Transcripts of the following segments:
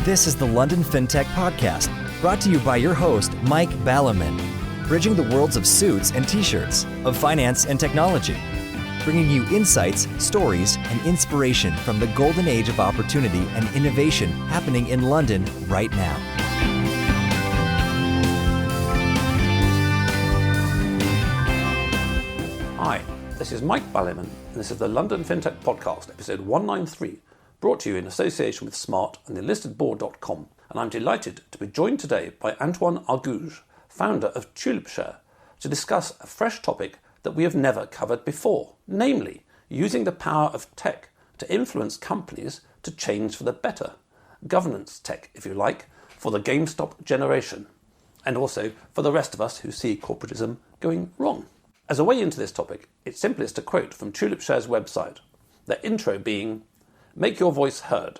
This is the London FinTech Podcast, brought to you by your host, Mike Ballerman, bridging the worlds of suits and t-shirts, of finance and technology, bringing you insights, stories, and inspiration from the golden age of opportunity and innovation happening in London right now. Hi, this is Mike Ballerman, and this is the London FinTech Podcast, episode 193, brought to you in association with Smart and thelistedboard.com. And I'm delighted to be joined today by Antoine Argouges, founder of Tulipshare, to discuss a fresh topic that we have never covered before, namely using the power of tech to influence companies to change for the better. Governance tech, if you like, for the GameStop generation, and also for the rest of us who see corporatism going wrong. As a way into this topic, it's simplest to quote from Tulipshare's website, their intro being, "Make your voice heard.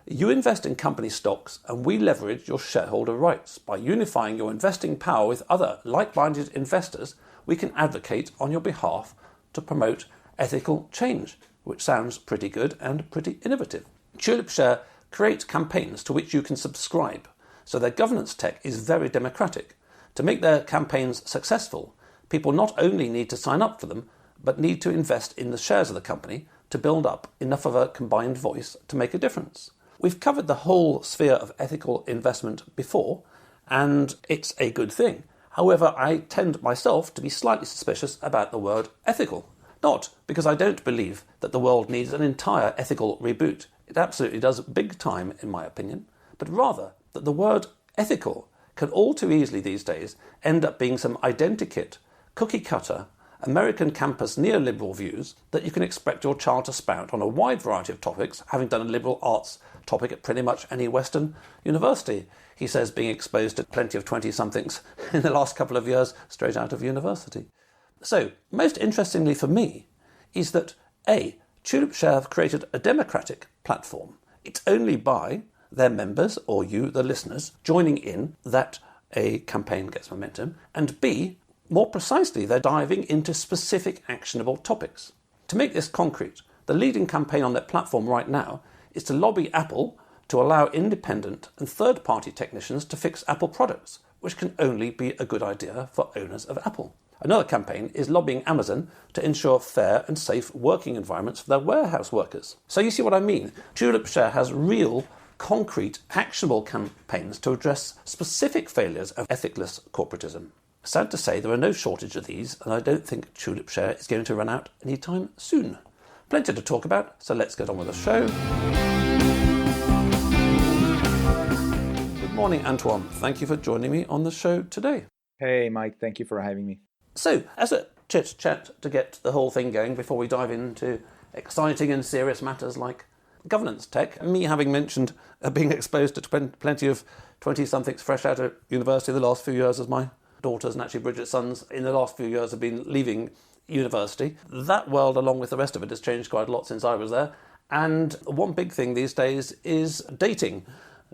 You invest in company stocks and we leverage your shareholder rights. By unifying your investing power with other like-minded investors, we can advocate on your behalf to promote ethical change," which sounds pretty good and pretty innovative. Tulipshare creates campaigns to which you can subscribe, so their governance tech is very democratic. To make their campaigns successful, people not only need to sign up for them, but need to invest in the shares of the company to build up enough of a combined voice to make a difference. We've covered the whole sphere of ethical investment before, and it's a good thing. However, I tend myself to be slightly suspicious about the word ethical. Not because I don't believe that the world needs an entire ethical reboot. It absolutely does big time, in my opinion. But rather that the word ethical can all too easily these days end up being some identikit, cookie-cutter, American campus neoliberal views that you can expect your child to spout on a wide variety of topics, having done a liberal arts topic at pretty much any Western university. He says, being exposed to plenty of 20-somethings in the last couple of years straight out of university. So, most interestingly for me, is that A, Tulipshare have created a democratic platform. It's only by their members, or you, the listeners, joining in that a campaign gets momentum, and B, more precisely, they're diving into specific actionable topics. To make this concrete, the leading campaign on their platform right now is to lobby Apple to allow independent and third-party technicians to fix Apple products, which can only be a good idea for owners of Apple. Another campaign is lobbying Amazon to ensure fair and safe working environments for their warehouse workers. So you see what I mean? Tulipshare has real, concrete, actionable campaigns to address specific failures of ethicless corporatism. Sad to say, there are no shortage of these, and I don't think Tulipshare is going to run out anytime soon. Plenty to talk about, so let's get on with the show. Good morning, Antoine. Thank you for joining me on the show today. Hey, Mike. Thank you for having me. So, as a chit-chat to get the whole thing going before we dive into exciting and serious matters like governance tech, me having mentioned being exposed to plenty of 20-somethings fresh out of university the last few years as my daughters and actually Bridget's sons in the last few years have been leaving university. That world, along with the rest of it, has changed quite a lot since I was there. And one big thing these days is dating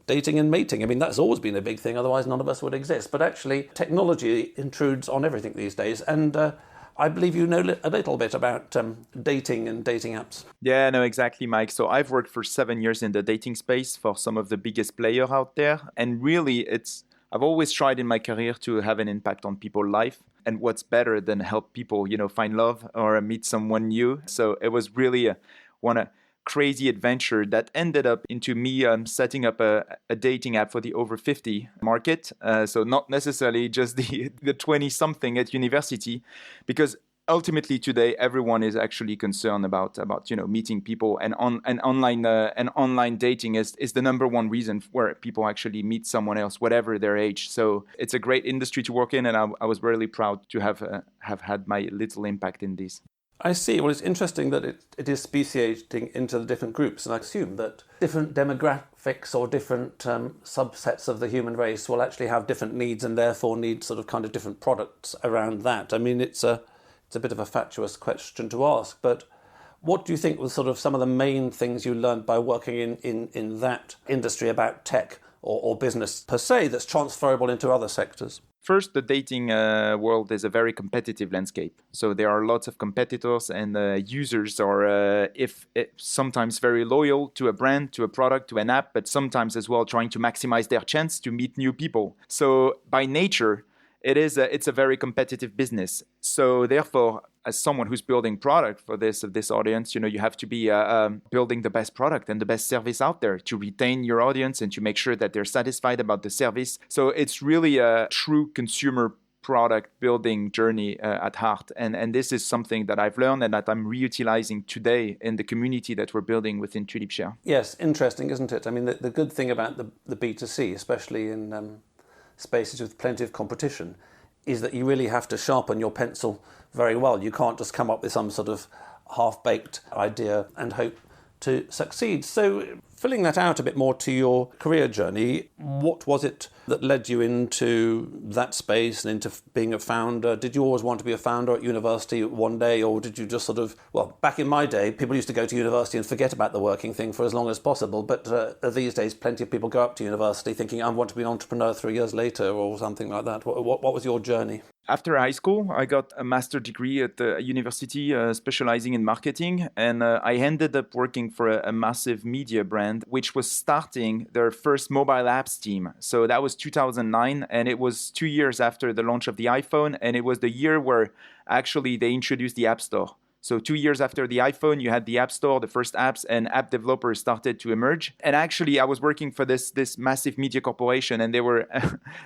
and mating. I mean, that's always been a big thing, otherwise none of us would exist. But actually, technology intrudes on everything these days. And I believe you know a little bit about dating and dating apps. Yeah, no, exactly, Mike. So I've worked for 7 years in the dating space for some of the biggest players out there. And really, I've always tried in my career to have an impact on people's life. And what's better than help people, find love or meet someone new. So it was really one crazy adventure that ended up into me setting up a dating app for the over 50 market. So not necessarily just the 20-something at university, because ultimately today everyone is actually concerned about meeting people, and online dating is the number one reason where people actually meet someone else, whatever their age. So it's a great industry to work in, and I was really proud to have had my little impact in this. I see. Well, it's interesting that it is speciating into the different groups, and I assume that different demographics or different subsets of the human race will actually have different needs and therefore need sort of kind of different products around that. I mean, it's a bit of a fatuous question to ask, but what do you think was sort of some of the main things you learned by working in that industry about tech or business per se that's transferable into other sectors? First, the dating world is a very competitive landscape. So there are lots of competitors, and users are sometimes very loyal to a brand, to a product, to an app, but sometimes as well trying to maximize their chance to meet new people. So by nature, it's a very competitive business. So therefore, as someone who's building product for this audience, you have to be building the best product and the best service out there to retain your audience and to make sure that they're satisfied about the service. So it's really a true consumer product building journey at heart. And this is something that I've learned and that I'm reutilizing today in the community that we're building within Tulipshare. Yes, interesting, isn't it? I mean, the good thing about the B2C, especially in spaces with plenty of competition, is that you really have to sharpen your pencil very well. You can't just come up with some sort of half-baked idea and hope to succeed. So filling that out a bit more to your career journey, what was it that led you into that space and into being a founder? Did you always want to be a founder at university one day, or did you just sort of, well, back in my day, people used to go to university and forget about the working thing for as long as possible, but these days plenty of people go up to university thinking, I want to be an entrepreneur 3 years later or something like that. What was your journey? After high school, I got a master's degree at the university specializing in marketing, and I ended up working for a massive media brand, which was starting their first mobile apps team. So that was 2009, and it was 2 years after the launch of the iPhone, and it was the year where actually they introduced the App Store. So 2 years after the iPhone, you had the App Store, the first apps, and app developers started to emerge. And actually, I was working for this massive media corporation, and they were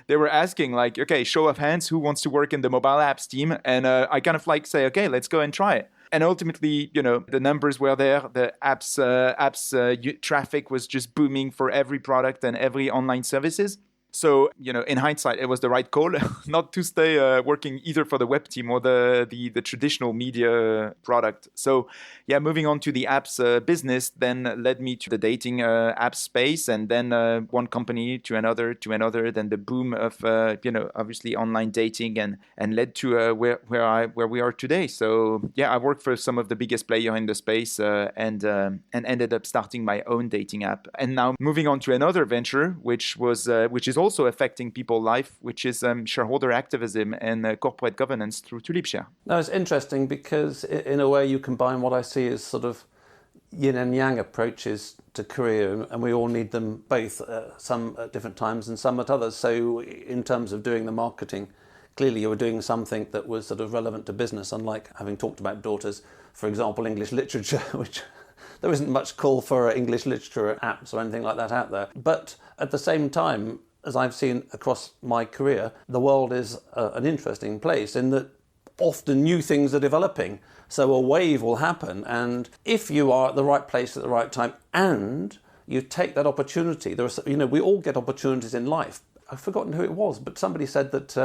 they were asking like, okay, show of hands, who wants to work in the mobile apps team? And I kind of like say, okay, let's go and try it. And ultimately, the numbers were there. The apps traffic was just booming for every product and every online services. So, in hindsight, it was the right call not to stay working either for the web team or the traditional media product. So, moving on to the apps business then led me to the dating app space, and then one company to another, then the boom of, obviously online dating and led to where we are today. So, I worked for some of the biggest players in the space and ended up starting my own dating app. And now moving on to another venture, which is also affecting people's life, which is shareholder activism and corporate governance through Tulipshare. Now, it's interesting because in a way you combine what I see as sort of yin and yang approaches to career, and we all need them both, some at different times and some at others. So in terms of doing the marketing, clearly you were doing something that was sort of relevant to business, unlike having talked about daughters, for example, English literature, which there isn't much call for English literature apps or anything like that out there. But at the same time, as I've seen across my career, the world is an interesting place in that often new things are developing. So a wave will happen, and if you are at the right place at the right time and you take that opportunity, we all get opportunities in life. I've forgotten who it was, but somebody said that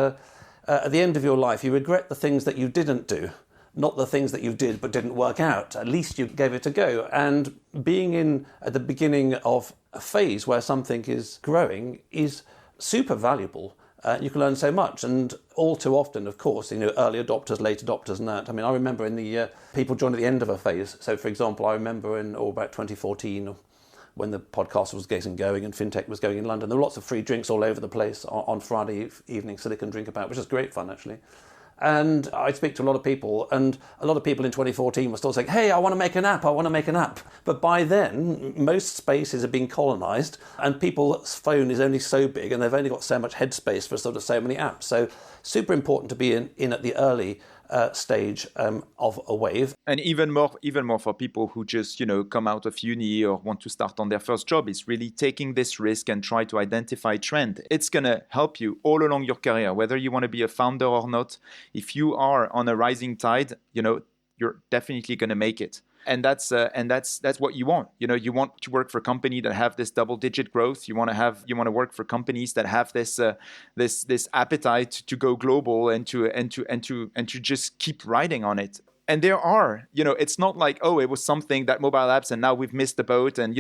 at the end of your life you regret the things that you didn't do, not the things that you did but didn't work out. At least you gave it a go. And being at the beginning of a phase where something is growing is super valuable. You can learn so much, and all too often, of course, early adopters, late adopters and that. I mean, I remember in the people joined at the end of a phase. So, for example, I remember in about 2014, when the podcast was getting going and fintech was going in London, there were lots of free drinks all over the place on Friday evening, Silicon Drink About, which is great fun, actually. And I speak to a lot of people, and a lot of people in 2014 were still saying, hey, I want to make an app. But by then, most spaces have been colonized, and people's phone is only so big, and they've only got so much headspace for sort of so many apps. So super important to be in at the early stage of a wave. And even more for people who just, come out of uni or want to start on their first job, is really taking this risk and try to identify trend. It's going to help you all along your career, whether you want to be a founder or not. If you are on a rising tide, you're definitely going to make it. And that's what you want. You want to work for a company that have this double-digit growth. You want to work for companies that have this appetite to go global and to just keep riding on it. And there are, it's not like, oh, it was something that mobile apps and now we've missed the boat. And,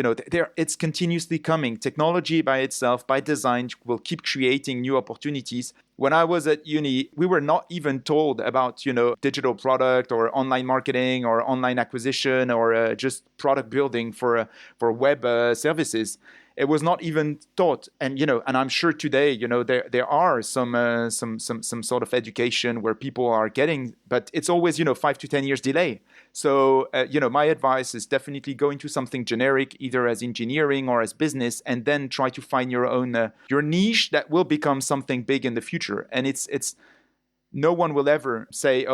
it's continuously coming. Technology by itself, by design, will keep creating new opportunities. When I was at uni, we were not even told about, digital product or online marketing or online acquisition or just product building for web services. It was not even taught. And, and I'm sure today, there are some sort of education where people are getting, but it's always, 5 to 10 years delay. So, my advice is definitely go into something generic, either as engineering or as business, and then try to find your own, your niche that will become something big in the future. And it's no one will ever say,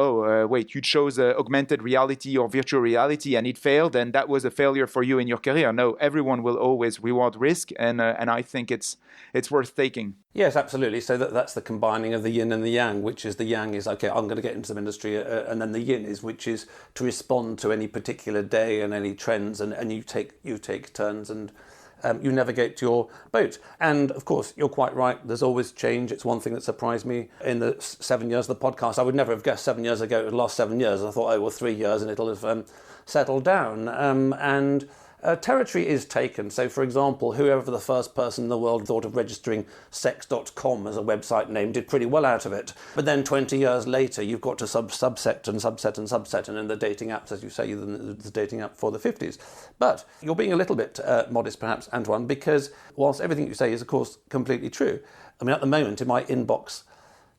wait, you chose augmented reality or virtual reality and it failed and that was a failure for you in your career. No, everyone will always reward risk, and I think it's worth taking. Yes, absolutely. So that's the combining of the yin and the yang, which is the yang is, okay, I'm going to get into some industry, and then the yin is, which is to respond to any particular day and any trends, and you take turns and you navigate your boat. And of course, you're quite right. There's always change. It's one thing that surprised me in the 7 years of the podcast. I would never have guessed 7 years ago it would last 7 years. I thought, 3 years and it'll have settled down. And territory is taken. So, for example, whoever the first person in the world thought of registering sex.com as a website name did pretty well out of it. But then 20 years later, you've got to subset and subset and subset. And in the dating apps, as you say, the dating app for the 50s. But you're being a little bit modest, perhaps, Antoine, because whilst everything you say is, of course, completely true, I mean, at the moment, in my inbox,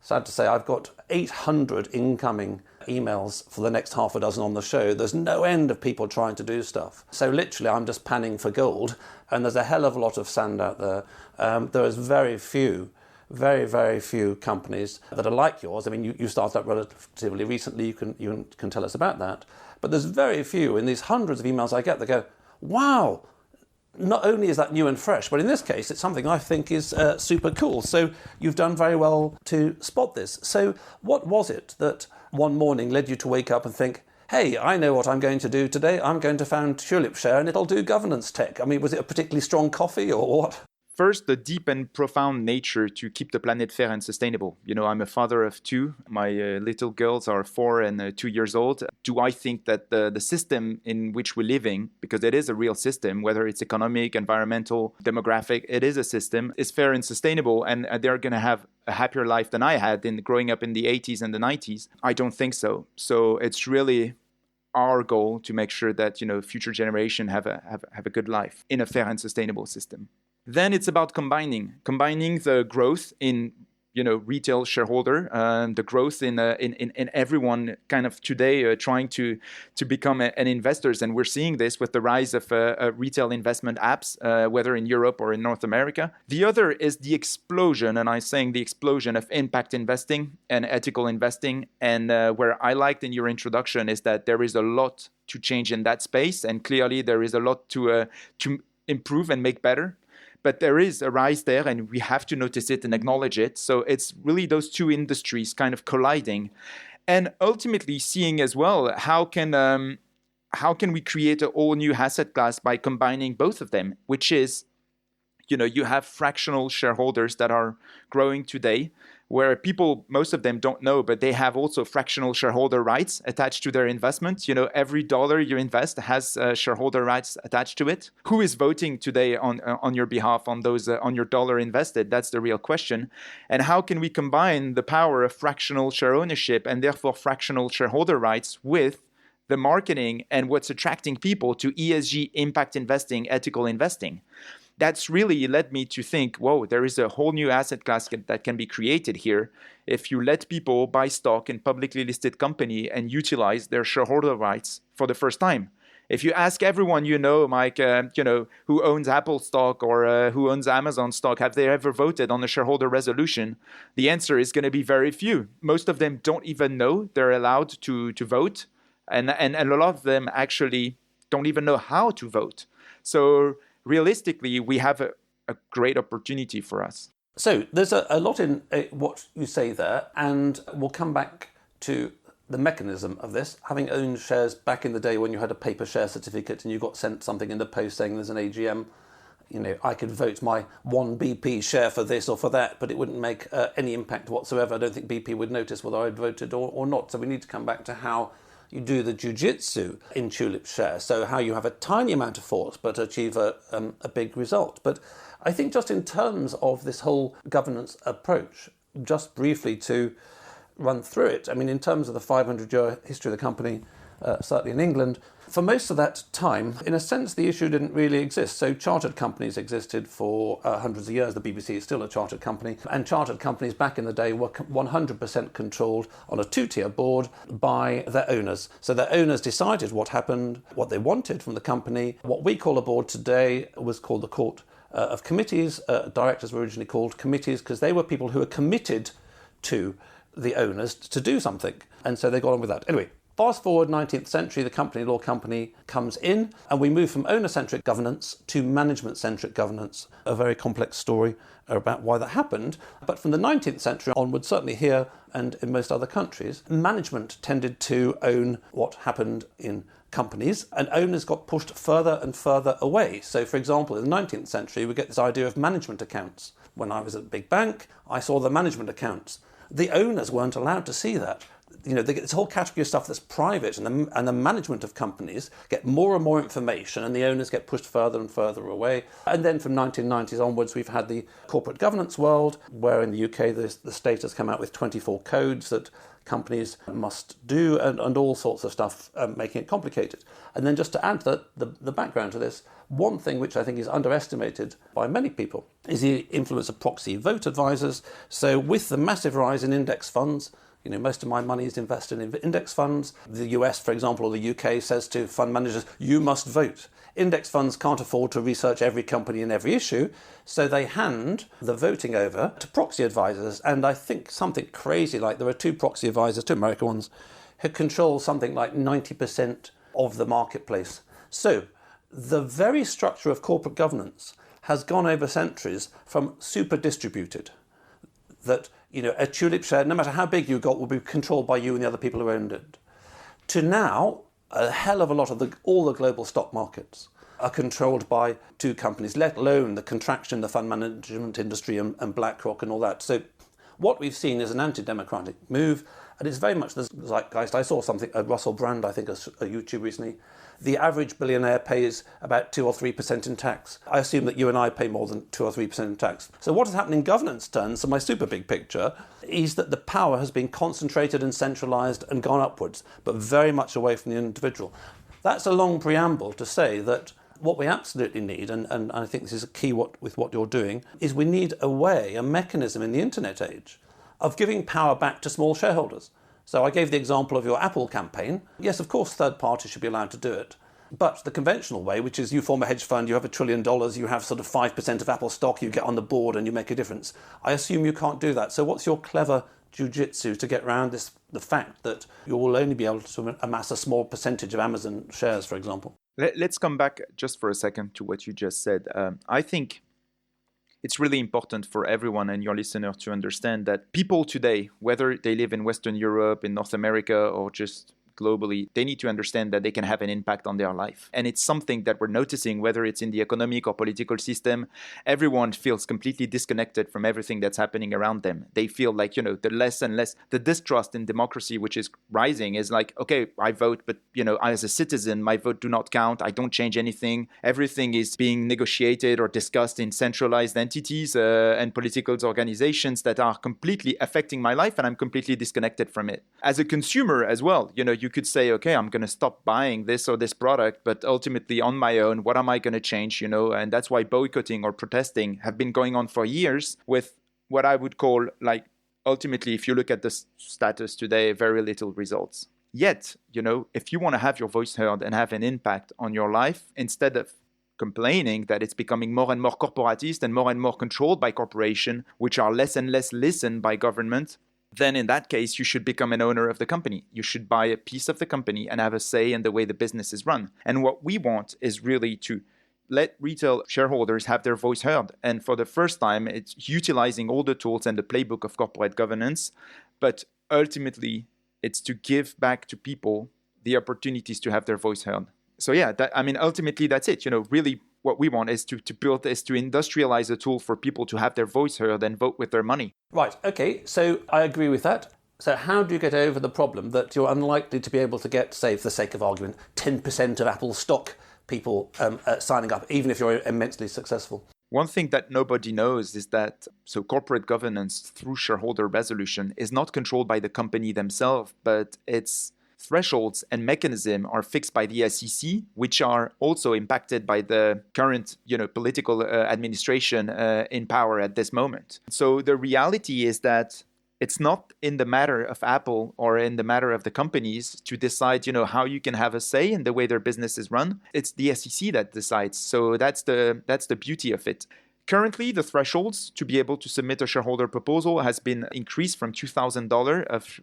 sad to say, I've got 800 incoming emails for the next half a dozen on the show. There's no end of people trying to do stuff. So literally, I'm just panning for gold, and there's a hell of a lot of sand out there. There is very very few companies that are like yours. I mean, you started up relatively recently. You can tell us about that. But there's very few in these hundreds of emails I get that go, wow, not only is that new and fresh, but in this case, it's something I think is super cool. So you've done very well to spot this. So what was it that one morning led you to wake up and think, hey, I know what I'm going to do today. I'm going to found Tulipshare and it'll do GovernanceTech. I mean, was it a particularly strong coffee or what? First, the deep and profound nature to keep the planet fair and sustainable. I'm a father of two. My little girls are 4 and 2 years old. Do I think that the system in which we're living, because it is a real system, whether it's economic, environmental, demographic, it is a system, is fair and sustainable, and they're going to have a happier life than I had in growing up in the 80s and the 90s? I don't think so. So it's really our goal to make sure that future generations have a good life in a fair and sustainable system. Then it's about combining the growth in retail shareholder, the growth in everyone kind of today trying to become an investors, and we're seeing this with the rise of retail investment apps, whether in Europe or in North America. The other is the explosion, and I'm saying the explosion of impact investing and ethical investing, and where I liked in your introduction is that there is a lot to change in that space, and clearly there is a lot to improve and make better. But there is a rise there, and we have to notice it and acknowledge it. So it's really those two industries kind of colliding, and ultimately seeing as well how can we create a whole new asset class by combining both of them, which is, you have fractional shareholders that are growing today, where people, most of them don't know, but they have also fractional shareholder rights attached to their investment. Every dollar you invest has shareholder rights attached to it. Who is voting today on your behalf on those on your dollar invested? That's the real question. And how can we combine the power of fractional share ownership and therefore fractional shareholder rights with the marketing and what's attracting people to ESG, impact investing, ethical investing? That's really led me to think, whoa, there is a whole new asset class that can be created here if you let people buy stock in publicly listed company and utilize their shareholder rights for the first time. If you ask everyone Mike, who owns Apple stock or who owns Amazon stock, have they ever voted on a shareholder resolution? The answer is going to be very few. Most of them don't even know they're allowed to vote, and a lot of them actually don't even know how to vote. So realistically, we have a great opportunity for us. So there's a lot in what you say there, and we'll come back to the mechanism of this. Having owned shares back in the day when you had a paper share certificate and you got sent something in the post saying there's an AGM, I could vote my one BP share for this or for that, but it wouldn't make any impact whatsoever. I don't think BP would notice whether I'd voted or not. So we need to come back to how you do the jiu-jitsu in Tulipshare, so how you have a tiny amount of force but achieve a big result. But I think just in terms of this whole governance approach, just briefly to run through it, I mean, in terms of the 500-year history of the company, certainly in England. For most of that time, in a sense, the issue didn't really exist. So chartered companies existed for hundreds of years. The BBC is still a chartered company. And chartered companies back in the day were 100% controlled on a two-tier board by their owners. So their owners decided what happened, what they wanted from the company. What we call a board today was called the Court of Committees. Directors were originally called committees because they were people who were committed to the owners to do something. And so they got on with that. Anyway, fast forward 19th century, the company law company comes in and we move from owner-centric governance to management-centric governance. A very complex story about why that happened. But from the 19th century onwards, certainly here and in most other countries, management tended to own what happened in companies and owners got pushed further and further away. So, for example, in the 19th century, we get this idea of management accounts. When I was at a big bank, I saw the management accounts. The owners weren't allowed to see that. You know, they get this whole category of stuff that's private, and the management of companies get more and more information, and the owners get pushed further and further away. And then from 1990s onwards, we've had the corporate governance world, where in the UK the state has come out with 24 codes that companies must do, and all sorts of stuff, making it complicated. And then just to add to the background to this, one thing which I think is underestimated by many people is the influence of proxy vote advisors. So with the massive rise in index funds, you know, most of my money is invested in index funds. The US, for example, or the UK says to fund managers, you must vote. Index funds can't afford to research every company and every issue, so they hand the voting over to proxy advisors. And I think something crazy, like there are two proxy advisors, two American ones, who control something like 90% of the marketplace. So the very structure of corporate governance has gone over centuries from super distributed, that, you know, a Tulipshare, no matter how big you got, will be controlled by you and the other people who owned it, to now a hell of a lot of all the global stock markets are controlled by two companies, let alone the contraction in the fund management industry and BlackRock and all that. So what we've seen is an anti-democratic move, and it's very much the zeitgeist. I saw something, Russell Brand, I think, a YouTube recently. The average billionaire pays about 2 or 3% in tax. I assume that you and I pay more than 2 or 3% in tax. So what has happened in governance terms, so my super big picture, is that the power has been concentrated and centralised and gone upwards, but very much away from the individual. That's a long preamble to say that what we absolutely need, and I think this is a key with what you're doing, is we need a mechanism in the internet age of giving power back to small shareholders. So I gave the example of your Apple campaign. Yes, of course, third parties should be allowed to do it. But the conventional way, which is you form a hedge fund, you have $1 trillion, you have sort of 5% of Apple stock, you get on the board and you make a difference. I assume you can't do that. So what's your clever jiu-jitsu to get around the fact that you will only be able to amass a small percentage of Amazon shares, for example? Let's come back just for a second to what you just said. I think it's really important for everyone and your listener to understand that people today, whether they live in Western Europe, in North America, or just globally, they need to understand that they can have an impact on their life. And it's something that we're noticing, whether it's in the economic or political system. Everyone feels completely disconnected from everything that's happening around them. They feel like, the less and less, the distrust in democracy, which is rising, is like, okay, I vote, but, as a citizen, my vote do not count. I don't change anything. Everything is being negotiated or discussed in centralized entities and political organizations that are completely affecting my life, and I'm completely disconnected from it. As a consumer as well, you could say, okay, I'm going to stop buying this or this product, but ultimately on my own, what am I going to change? And that's why boycotting or protesting have been going on for years with what I would call, like, ultimately, if you look at the status today, very little results. Yet, if you want to have your voice heard and have an impact on your life, instead of complaining that it's becoming more and more corporatist and more controlled by corporations, which are less and less listened by government, then in that case, you should become an owner of the company. You should buy a piece of the company and have a say in the way the business is run. And what we want is really to let retail shareholders have their voice heard. And for the first time, it's utilizing all the tools and the playbook of corporate governance. But ultimately, it's to give back to people the opportunities to have their voice heard. So yeah, ultimately, that's it. Really what we want is to industrialize a tool for people to have their voice heard and vote with their money. Right, okay, so I agree with that. So how do you get over the problem that you're unlikely to be able to get, say, for the sake of argument, 10% of Apple stock people signing up, even if you're immensely successful? One thing that nobody knows is that corporate governance through shareholder resolution is not controlled by the company themselves, but it's thresholds and mechanism are fixed by the SEC, which are also impacted by the current, political administration in power at this moment. So the reality is that it's not in the matter of Apple or in the matter of the companies to decide, how you can have a say in the way their business is run. It's the SEC that decides. So that's the beauty of it. Currently, the thresholds to be able to submit a shareholder proposal has been increased from $2,000 of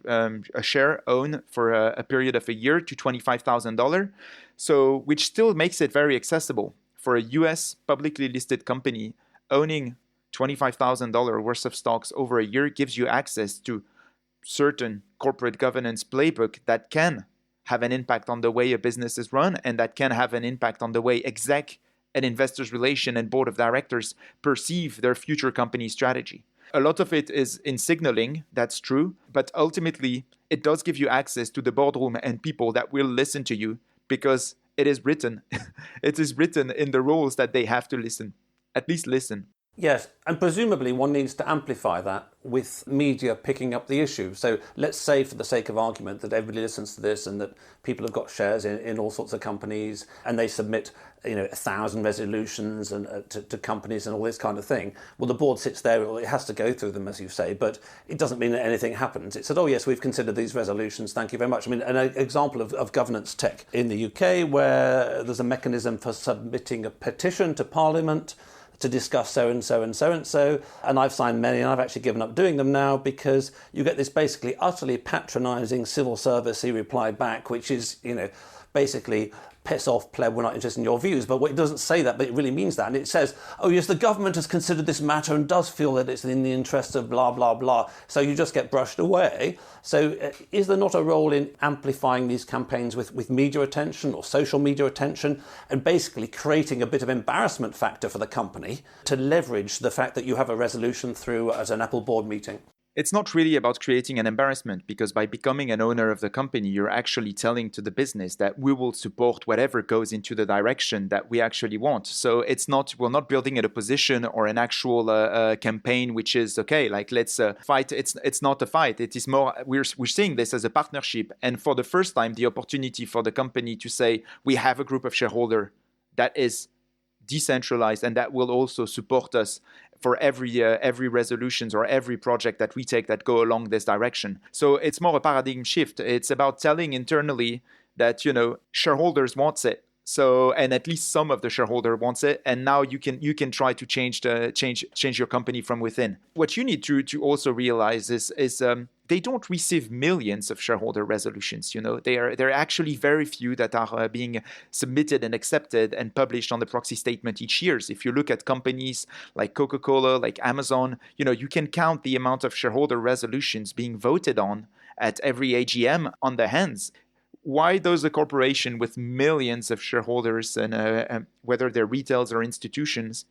a share owned for a period of a year to $25,000. So, which still makes it very accessible for a US publicly listed company. Owning $25,000 worth of stocks over a year gives you access to certain corporate governance playbook that can have an impact on the way a business is run and that can have an impact on the way exec and investors relation and board of directors perceive their future company strategy. A lot of it is in signaling, that's true, but ultimately it does give you access to the boardroom and people that will listen to you because it is written. It is written in the rules that they have to listen, at least listen. Yes, and presumably one needs to amplify that with media picking up the issue. So let's say, for the sake of argument, that everybody listens to this and that people have got shares in all sorts of companies and they submit 1,000 resolutions and to companies and all this kind of thing. Well, the board sits there, it has to go through them, as you say, but it doesn't mean that anything happens. It said, oh yes, we've considered these resolutions, thank you very much. I mean, an example of GovernanceTech in the UK, where there's a mechanism for submitting a petition to Parliament to discuss so and so and so and so, and I've signed many, and I've actually given up doing them now because you get this basically utterly patronising civil service-y reply back, which is, basically piss off, pleb, we're not interested in your views. But it doesn't say that, but it really means that. And it says, oh yes, the government has considered this matter and does feel that it's in the interest of blah, blah, blah. So you just get brushed away. So is there not a role in amplifying these campaigns with media attention or social media attention and basically creating a bit of embarrassment factor for the company to leverage the fact that you have a resolution through as an Apple board meeting? It's not really about creating an embarrassment, because by becoming an owner of the company, you're actually telling to the business that we will support whatever goes into the direction that we actually want. So we're not building a position or an actual campaign, which is, okay, like let's fight. It's not a fight. It is more, we're seeing this as a partnership. And for the first time, the opportunity for the company to say, we have a group of shareholders that is decentralized and that will also support us for every resolutions or every project that we take that go along this direction. So it's more a paradigm shift. It's about telling internally that, shareholders want it. So, and at least some of the shareholder wants it, and now you can try to change your company from within. What you need to also realize is they don't receive millions of shareholder resolutions. There are actually very few that are being submitted and accepted and published on the proxy statement each year. If you look at companies like Coca-Cola, like Amazon, you can count the amount of shareholder resolutions being voted on at every AGM on their hands. Why does a corporation with millions of shareholders and whether they're retails or institutions,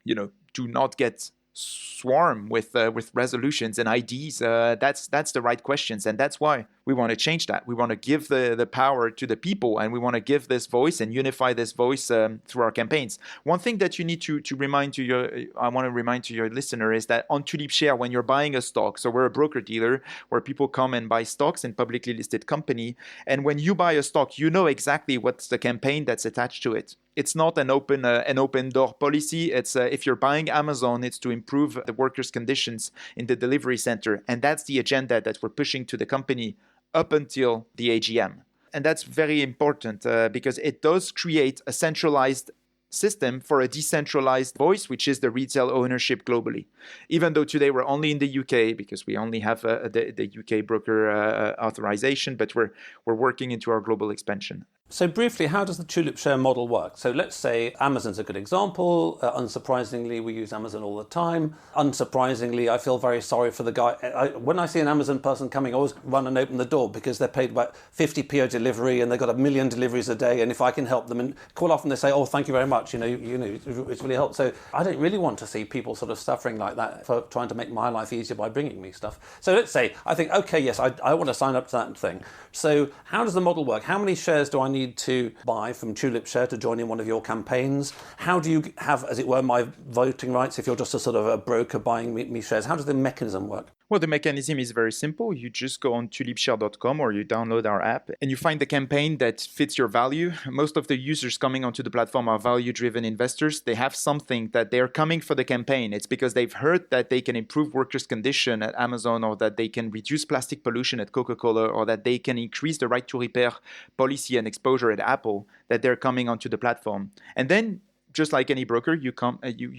do not get swarm with resolutions and IDs? That's the right questions, and that's why we want to change that. We want to give the power to the people, and we want to give this voice and unify this voice through our campaigns. One thing that you need to remind I want to remind to your listener is that on Tulipshare, when you're buying a stock, so we're a broker dealer where people come and buy stocks in publicly listed company, and when you buy a stock, you know exactly what's the campaign that's attached to it. It's not an open door policy. It's if you're buying Amazon, it's to improve the workers' conditions in the delivery center, and that's the agenda that we're pushing to the company up until the AGM. And that's very important because it does create a centralized system for a decentralized voice, which is the retail ownership globally. Even though today we're only in the UK because we only have the UK broker authorization, but we're working into our global expansion. So briefly, how does the Tulipshare model work? So let's say Amazon's a good example. Unsurprisingly, we use Amazon all the time. Unsurprisingly, I feel very sorry for the guy. When I see an Amazon person coming, I always run and open the door because they're paid about 50p a delivery and they've got 1 million deliveries a day. And if I can help them and call off and they say, oh, thank you very much, it's really helped. So I don't really want to see people sort of suffering like that for trying to make my life easier by bringing me stuff. So let's say I think, okay, yes, I want to sign up to that thing. So how does the model work? How many shares do I need to buy from Tulipshare to join in one of your campaigns? How do you have, as it were, my voting rights if you're just a sort of a broker buying me shares? How does the mechanism work? Well, the mechanism is very simple. You just go on tulipshare.com or you download our app and you find the campaign that fits your value. Most of the users coming onto the platform are value-driven investors. They have something that they're coming for the campaign. It's because they've heard that they can improve workers' condition at Amazon, or that they can reduce plastic pollution at Coca-Cola, or that they can increase the right to repair policy and exposure at Apple, that they're coming onto the platform. And then just like any broker, you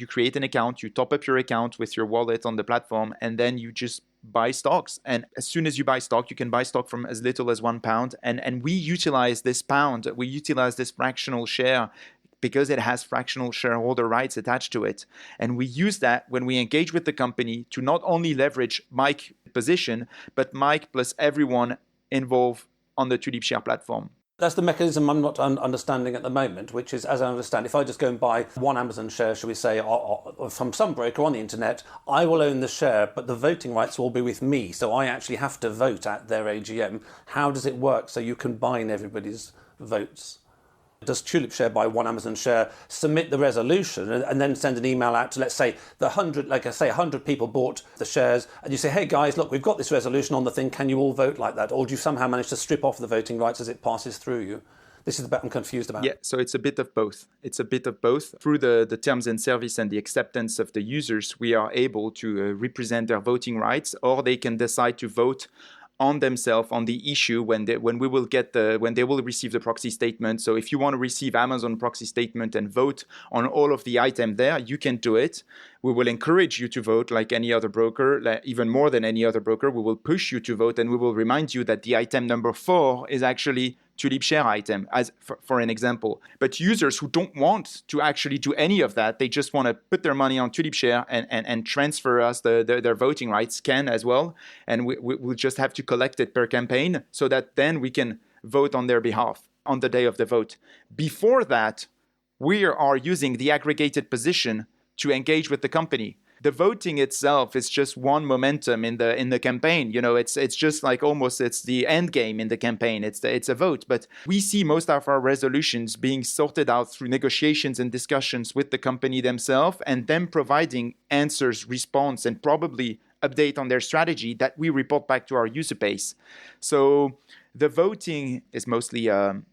create an account, you top up your account with your wallet on the platform, and then you just buy stocks. And as soon as you buy stock, you can buy stock from as little as £1. And we utilize this pound, we utilize this fractional share because it has fractional shareholder rights attached to it. And we use that when we engage with the company to not only leverage Mike's position, but Mike plus everyone involved on the Tulipshare platform. That's the mechanism I'm not understanding at the moment, which is, as I understand, if I just go and buy one Amazon share, shall we say, or from some broker on the internet, I will own the share, but the voting rights will be with me. So I actually have to vote at their AGM. How does it work so you combine everybody's votes? Does Tulipshare buy one Amazon share, submit the resolution, and then send an email out to, let's say, 100 people bought the shares, and you say, hey guys, look, we've got this resolution on the thing, can you all vote like that? Or do you somehow manage to strip off the voting rights as it passes through you? This is the bit I'm confused about. Yeah, so it's a bit of both. Through the terms and service and the acceptance of the users, we are able to represent their voting rights, or they can decide to vote on themselves on the issue when they will receive the proxy statement. So if you want to receive Amazon proxy statement and vote on all of the items there, you can do it. We will encourage you to vote like any other broker, even more than any other broker. We will push you to vote, and we will remind you that the item number 4 is actually Tulipshare item, as for an example. But users who don't want to actually do any of that, they just want to put their money on Tulipshare and transfer us their voting rights, can as well. And we'll just have to collect it per campaign so that then we can vote on their behalf on the day of the vote. Before that, we are using the aggregated position to engage with the company. The voting itself is just one momentum in the campaign. You know, it's just like almost it's the end game in the campaign. It's a vote. But we see most of our resolutions being sorted out through negotiations and discussions with the company themselves, and them providing answers, response, and probably update on their strategy that we report back to our user base. So the voting is mostly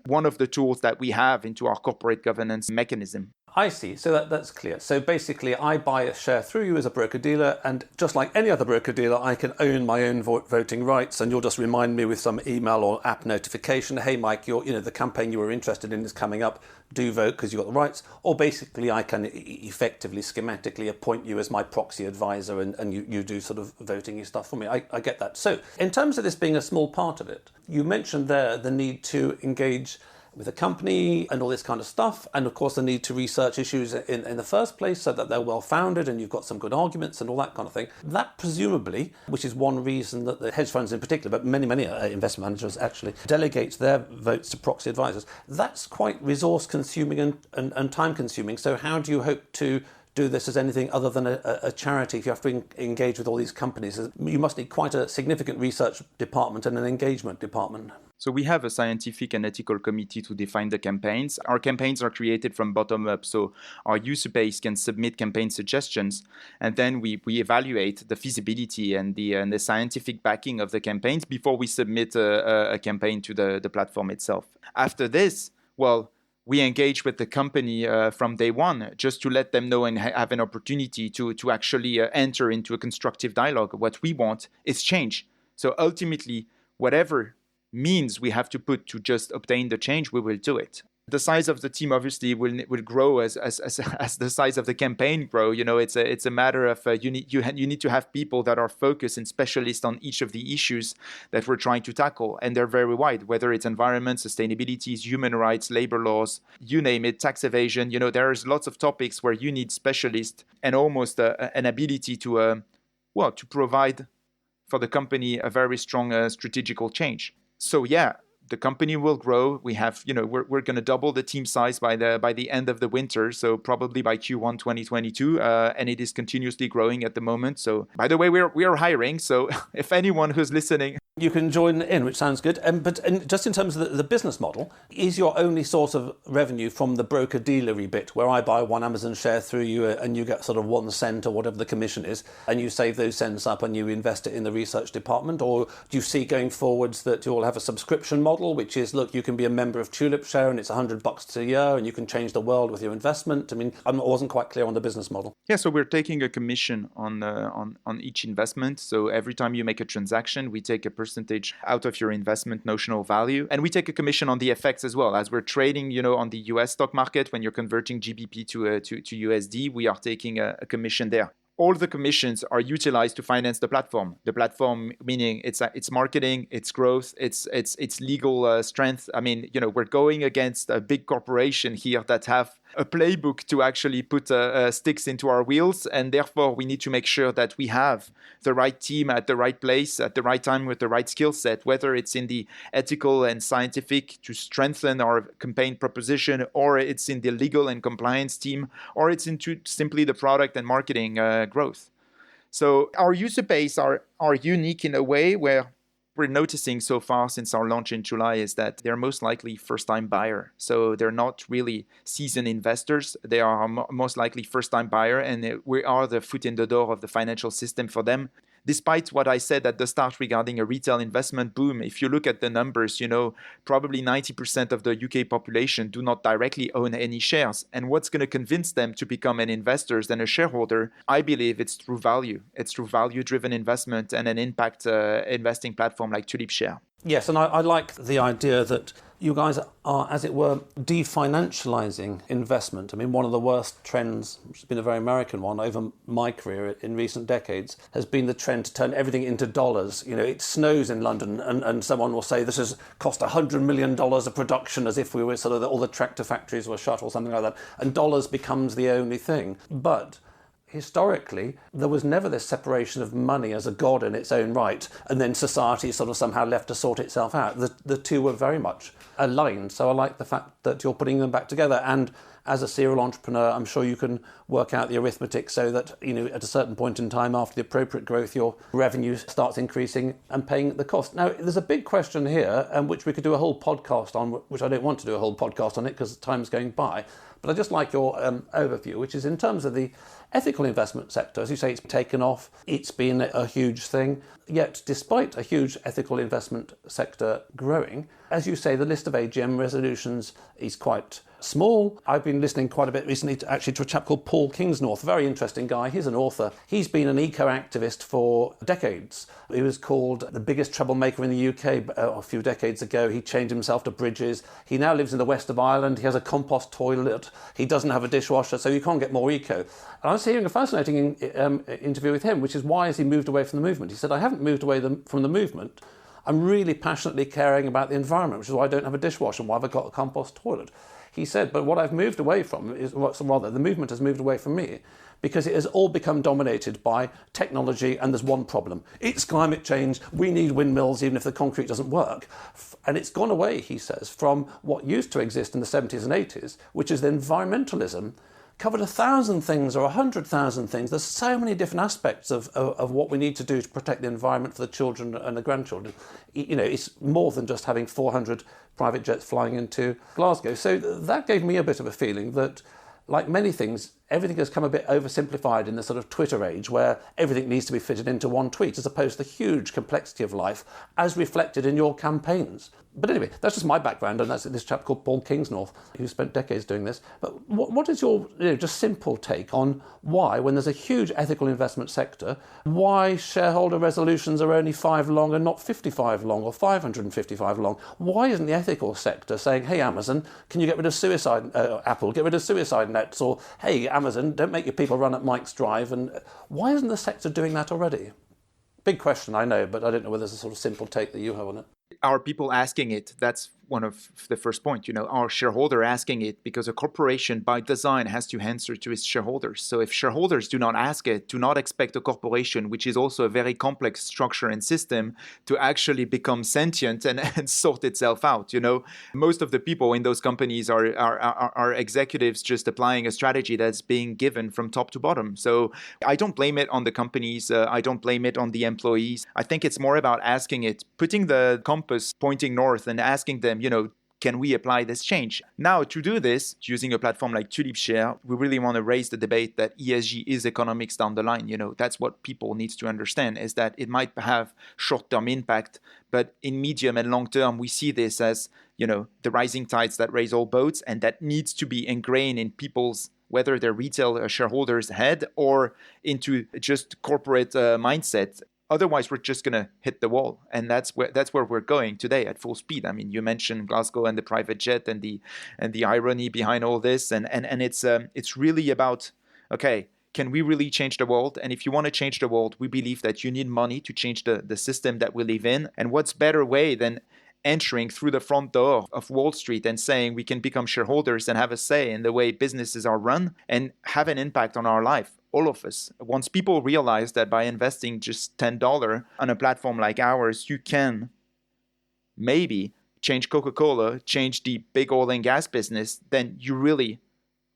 one of the tools that we have into our corporate governance mechanism. I see. So that's clear. So basically, I buy a share through you as a broker-dealer, and just like any other broker-dealer, I can own my own voting rights, and you'll just remind me with some email or app notification, hey, Mike, the campaign you were interested in is coming up. Do vote because you've got the rights. Or basically, I can effectively, schematically appoint you as my proxy advisor, and you do sort of voting stuff for me. I get that. So in terms of this being a small part of it, you mentioned there the need to engage with a company and all this kind of stuff, and of course the need to research issues in the first place so that they're well founded and you've got some good arguments and all that kind of thing. That presumably, which is one reason that the hedge funds in particular, but many investment managers actually delegate their votes to proxy advisors, that's quite resource consuming and time consuming. So how do you hope to do this as anything other than a charity if you have to engage with all these companies? You must need quite a significant research department and an engagement department. So we have a scientific and ethical committee to define the campaigns. Our campaigns are created from bottom up, so our user base can submit campaign suggestions, and then we evaluate the feasibility and the scientific backing of the campaigns before we submit a campaign to the platform itself. After this, we engage with the company from day one, just to let them know and have an opportunity to actually enter into a constructive dialogue. What we want is change. So ultimately, whatever means we have to put to just obtain the change, we will do it. The size of the team obviously will grow as the size of the campaign grow. You know, it's a matter of you need to have people that are focused and specialists on each of the issues that we're trying to tackle, and they're very wide. Whether it's environment, sustainability, human rights, labor laws, you name it, tax evasion. You know, there's lots of topics where you need specialists and almost an ability to provide for the company a very strong strategical change. So yeah, the company will grow. We have, we're going to double the team size by the end of the winter, so probably by Q1 2022, and it is continuously growing at the moment. So, by the way, we are hiring. So, if anyone who's listening, you can join in, which sounds good. But just in terms of the business model, is your only source of revenue from the broker-dealery bit, where I buy one Amazon share through you and you get sort of 1 cent or whatever the commission is, and you save those cents up and you invest it in the research department? Or do you see going forwards that you'll have a subscription model, which is, look, you can be a member of Tulipshare and it's $100 a year and you can change the world with your investment? I mean, I wasn't quite clear on the business model. Yeah, so we're taking a commission on each investment. So every time you make a transaction, we take a percentage out of your investment notional value. And we take a commission on the effects as well. As we're trading, on the US stock market, when you're converting GBP to USD, we are taking a commission there. All the commissions are utilized to finance the platform. The platform, meaning it's marketing, it's growth, it's legal strength. I mean, we're going against a big corporation here that have a playbook to actually put sticks into our wheels, and therefore we need to make sure that we have the right team at the right place at the right time with the right skill set, whether it's in the ethical and scientific to strengthen our campaign proposition, or it's in the legal and compliance team, or it's into simply the product and marketing growth. So our user base are unique in a way where we're noticing so far since our launch in July is that they're most likely first-time buyer. So they're not really seasoned investors. They are most likely first-time buyer, and we are the foot in the door of the financial system for them. Despite what I said at the start regarding a retail investment boom, if you look at the numbers, probably 90% of the UK population do not directly own any shares. And what's going to convince them to become an investor and a shareholder? I believe it's through value. It's through value-driven investment and an impact investing platform like Tulipshare. Yes, and I like the idea that you guys are, as it were, definancializing investment. I mean, one of the worst trends, which has been a very American one over my career in recent decades, has been the trend to turn everything into dollars. It snows in London and someone will say this has cost $100 million of production, as if we were sort of all the tractor factories were shut or something like that. And dollars becomes the only thing. But historically, there was never this separation of money as a god in its own right, and then society sort of somehow left to sort itself out. The two were very much aligned. So I like the fact that you're putting them back together. And as a serial entrepreneur, I'm sure you can work out the arithmetic so that, at a certain point in time after the appropriate growth, your revenue starts increasing and paying the cost. Now, there's a big question here, which we could do a whole podcast on, which I don't want to do a whole podcast on it because time's going by. But I just like your overview, which is in terms of the ethical investment sector. As you say, it's taken off. It's been a huge thing. Yet, despite a huge ethical investment sector growing, as you say, the list of AGM resolutions is quite small. I've been listening quite a bit recently to a chap called Paul Kingsnorth, very interesting guy. He's an author. He's been an eco-activist for decades. He was called the biggest troublemaker in the UK a few decades ago. He changed himself to Bridges. He now lives in the west of Ireland. He has a compost toilet. He doesn't have a dishwasher, so you can't get more eco. And I was hearing a fascinating interview with him, which is why has he moved away from the movement? He said, I haven't moved away from the movement. I'm really passionately caring about the environment, which is why I don't have a dishwasher and why I've got a compost toilet. He said, but what I've moved away from is, rather, the movement has moved away from me because it has all become dominated by technology, and there's one problem. It's climate change. We need windmills even if the concrete doesn't work. And it's gone away, he says, from what used to exist in the 70s and 80s, which is the environmentalism covered 1,000 things or 100,000 things. There's so many different aspects of what we need to do to protect the environment for the children and the grandchildren. It's more than just having 400 private jets flying into Glasgow. So that gave me a bit of a feeling that, like many things, everything has come a bit oversimplified in the sort of Twitter age where everything needs to be fitted into one tweet as opposed to the huge complexity of life as reflected in your campaigns. But anyway, that's just my background, and that's this chap called Paul Kingsnorth who spent decades doing this. But what is your just simple take on why, when there's a huge ethical investment sector, why shareholder resolutions are only 5 long and not 55 long or 555 long? Why isn't the ethical sector saying, hey, Amazon, can you get rid of suicide, Apple, get rid of suicide nets, or hey, Amazon, don't make your people run at Mike's Drive? And why isn't the sector doing that already? Big question, I know, but I don't know whether there's a sort of simple take that you have on it. Are people asking it? That's one of the first point. Are shareholder asking it? Because a corporation by design has to answer to its shareholders. So if shareholders do not ask it, do not expect a corporation, which is also a very complex structure and system, to actually become sentient and sort itself out. Most of the people in those companies are executives just applying a strategy that's being given from top to bottom. So I don't blame it on the companies. I don't blame it on the employees. I think it's more about asking it, putting the compass pointing north and asking them, can we apply this change? Now, to do this, using a platform like Tulipshare, we really want to raise the debate that ESG is economics down the line. That's what people need to understand, is that it might have short-term impact, but in medium and long term, we see this as, the rising tides that raise all boats, and that needs to be ingrained in people's, whether they're retail shareholders' head or into just corporate mindset. Otherwise, we're just going to hit the wall. And that's where we're going today at full speed. I mean, you mentioned Glasgow and the private jet and the irony behind all this. And it's really about, okay, can we really change the world? And if you want to change the world, we believe that you need money to change the system that we live in. And what's better way than entering through the front door of Wall Street and saying we can become shareholders and have a say in the way businesses are run and have an impact on our life, all of us. Once people realize that by investing just $10 on a platform like ours, you can maybe change Coca-Cola, change the big oil and gas business, then you really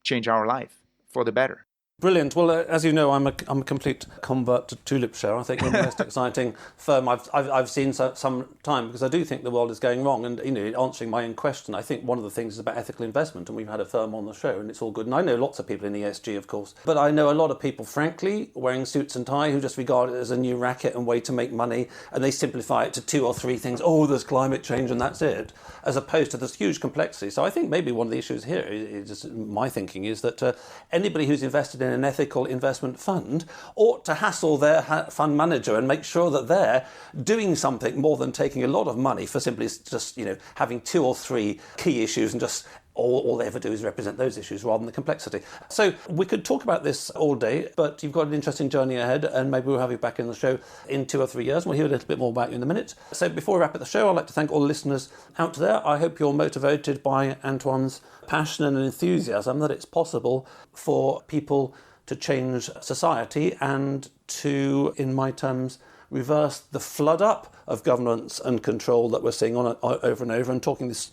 change our life for the better. Brilliant. Well, as you know, I'm a complete convert to Tulipshare. I think you're the most exciting firm I've seen some time, because I do think the world is going wrong. And, answering my own question, I think one of the things is about ethical investment. And we've had a firm on the show, and it's all good. And I know lots of people in ESG, of course. But I know a lot of people, frankly, wearing suits and tie, who just regard it as a new racket and way to make money. And they simplify it to 2 or 3 things. Oh, there's climate change and that's it. As opposed to this huge complexity. So I think maybe one of the issues here is my thinking is that anybody who's invested in an ethical investment fund ought to hassle their fund manager and make sure that they're doing something more than taking a lot of money for simply just, having 2 or 3 key issues and just all they ever do is represent those issues rather than the complexity. So we could talk about this all day, but you've got an interesting journey ahead, and maybe we'll have you back in the show in 2 or 3 years. We'll hear a little bit more about you in a minute. So before we wrap up the show, I'd like to thank all the listeners out there. I hope you're motivated by Antoine's passion and enthusiasm that it's possible for people to change society and to, in my terms, reverse the flood up of governance and control that we're seeing on over and over. And talking this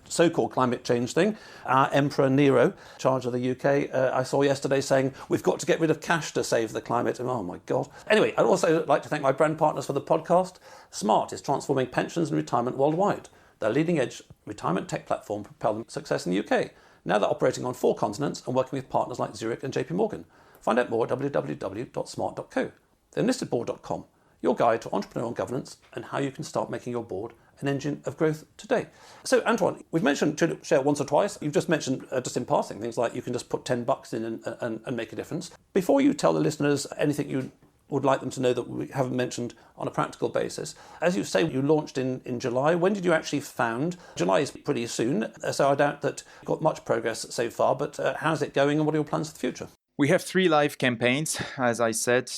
so-called climate change thing, our Emperor Nero, in charge of the UK, I saw yesterday saying we've got to get rid of cash to save the climate. And oh my God. Anyway, I'd also like to thank my brand partners for the podcast. Smart is transforming pensions and retirement worldwide. Their leading-edge retirement tech platform propelled them success in the UK. Now they're operating on 4 continents and working with partners like Zurich and JP Morgan. Find out more at www.smart.co. Then listedboard.com, your guide to entrepreneurial governance and how you can start making your board an engine of growth today. So, Antoine, we've mentioned Tulipshare once or twice. You've just mentioned, just in passing, things like you can just put $10 in and make a difference. Before you tell the listeners anything you would like them to know that we haven't mentioned on a practical basis, as you say, you launched in July. When did you actually found? July is pretty soon, so I doubt that you've got much progress so far, but how's it going and what are your plans for the future? We have 3 live campaigns, as I said,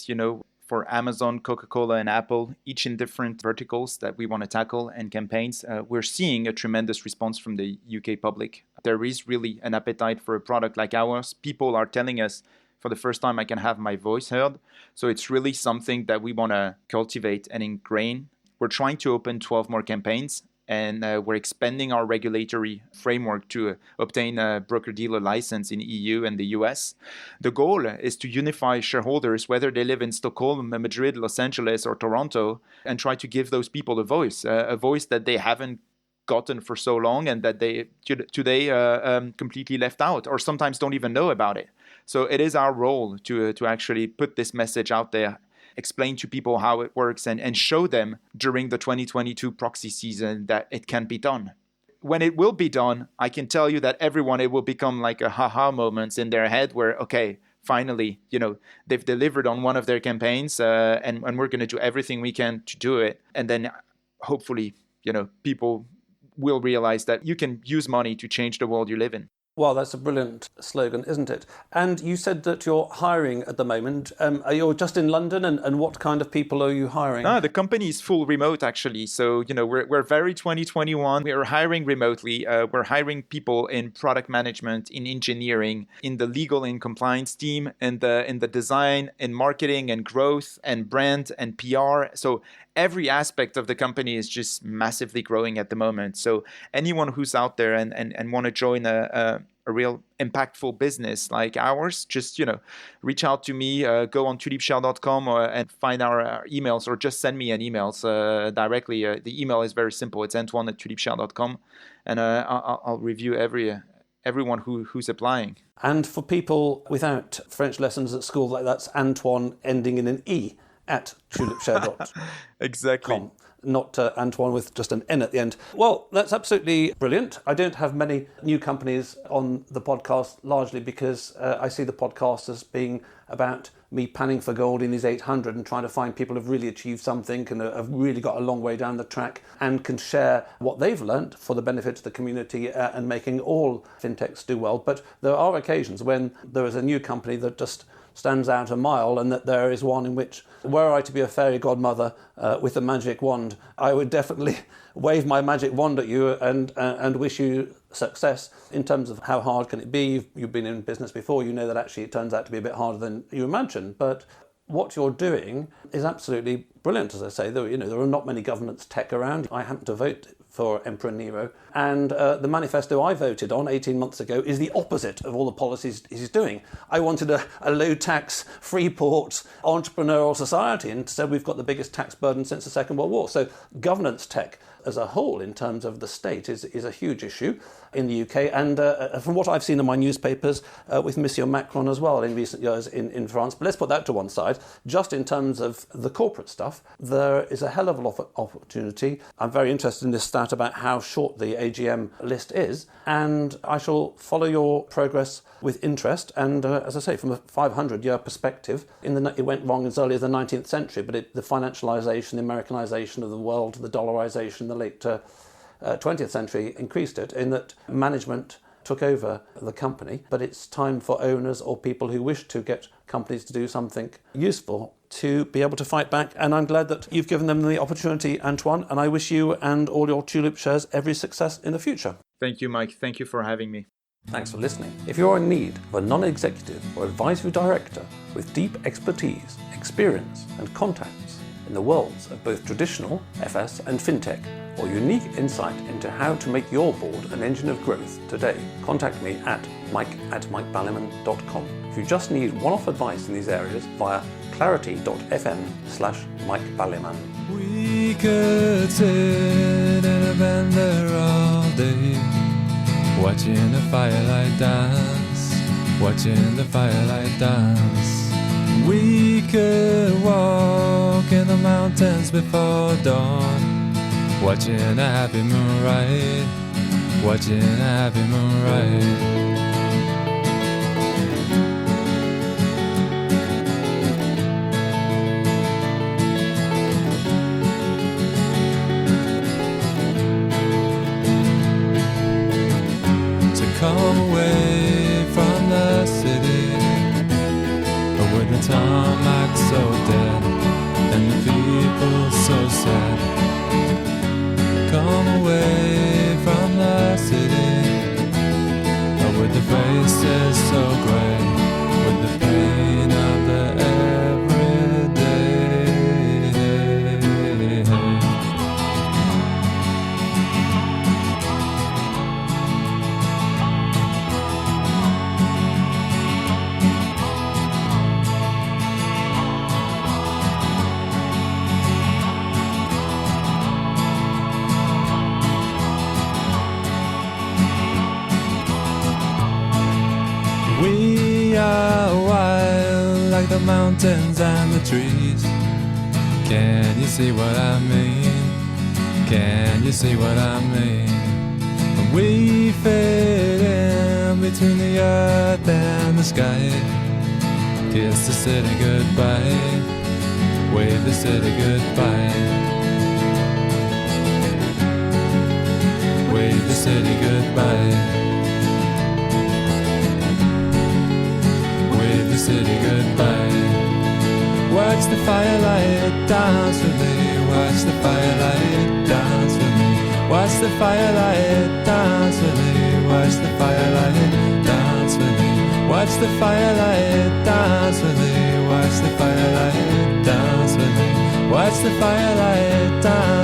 for Amazon, Coca-Cola, and Apple, each in different verticals that we want to tackle and campaigns. We're seeing a tremendous response from the UK public. There is really an appetite for a product like ours. People are telling us, for the first time, I can have my voice heard. So it's really something that we want to cultivate and ingrain. We're trying to open 12 more campaigns, and we're expanding our regulatory framework to obtain a broker-dealer license in EU and the US. The goal is to unify shareholders, whether they live in Stockholm, Madrid, Los Angeles, or Toronto, and try to give those people a voice that they haven't gotten for so long and that they today completely left out or sometimes don't even know about it. So it is our role to actually put this message out there, explain to people how it works, and show them during the 2022 proxy season that it can be done. When it will be done, I can tell you that everyone, it will become like a ha-ha moments in their head where, okay, finally, they've delivered on one of their campaigns and we're going to do everything we can to do it. And then hopefully, people will realize that you can use money to change the world you live in. Well, that's a brilliant slogan, isn't it? And you said that you're hiring at the moment. Are you just in London, and what kind of people are you hiring? The company is full remote, actually. So, we're very 2021. We are hiring remotely. We're hiring people in product management, in engineering, in the legal and compliance team, in the design, in marketing and growth and brand and PR. So every aspect of the company is just massively growing at the moment. So anyone who's out there and want to join a real impactful business like ours, just reach out to me, go on tulipshare.com and find our emails, or just send me an email directly. The email is very simple. It's Antoine@tulipshare.com, and I'll review everyone who's applying. And for people without French lessons at school, that's Antoine ending in an E at tulipshare.com. Exactly. Not Antoine with just an N at the end. Well, that's absolutely brilliant. I don't have many new companies on the podcast, largely because I see the podcast as being about me panning for gold in these 800 and trying to find people who've really achieved something and have really got a long way down the track and can share what they've learned for the benefit of the community and making all fintechs do well. But there are occasions when there is a new company that just stands out a mile, and that there is one in which, were I to be a fairy godmother with a magic wand, I would definitely wave my magic wand at you and wish you success. In terms of how hard can it be, you've been in business before, you know that actually it turns out to be a bit harder than you imagine. But what you're doing is absolutely brilliant, as I say. There are not many governance tech around. I happen to vote for Emperor Nero, and the manifesto I voted on 18 months ago is the opposite of all the policies he's doing. I wanted a low-tax, free-port, entrepreneurial society, and instead we've got the biggest tax burden since the Second World War. So governance tech as a whole, in terms of the state, is a huge issue in the UK. And from what I've seen in my newspapers, with Monsieur Macron as well in recent years in France. But let's put that to one side. Just in terms of the corporate stuff, there is a hell of a lot of opportunity. I'm very interested in this stat about how short the AGM list is, and I shall follow your progress with interest. And as I say, from a 500-year perspective, it went wrong as early as the 19th century, but the financialization, the Americanization of the world, the dollarization, the late 20th century increased it, in that management took over the company. But it's time for owners or people who wish to get companies to do something useful to be able to fight back. And I'm glad that you've given them the opportunity, Antoine, and I wish you and all your Tulipshares every success in the future. Thank you, Mike. Thank you for having me. Thanks for listening. If you're in need of a non-executive or advisory director with deep expertise, experience and contacts in the worlds of both traditional FS and fintech, or unique insight into how to make your board an engine of growth today, contact me at mike@mikeballiman.com. If you just need one-off advice in these areas, via clarity.fm/mikeballiman. We could sit in a bend there all day, watching the firelight dance, watching the firelight dance. We could walk in the mountains before dawn, watching a happy moon ride, watching a happy moon ride. Come away from the city, with the tarmac so dead and the people so sad. Come away from the city, with the faces so grey, with the pain of the everyday. We are wild like the mountains and the trees. Can you see what I mean? Can you see what I mean? We fit in between the earth and the sky. Kiss the city goodbye, wave the city goodbye, wave the city goodbye. the firelight dance with me. Watch the firelight dance with me. Watch the firelight dance with me. Watch the firelight dance with me. Watch the firelight dance with me. Watch the firelight dance with me. Watch the firelight dance.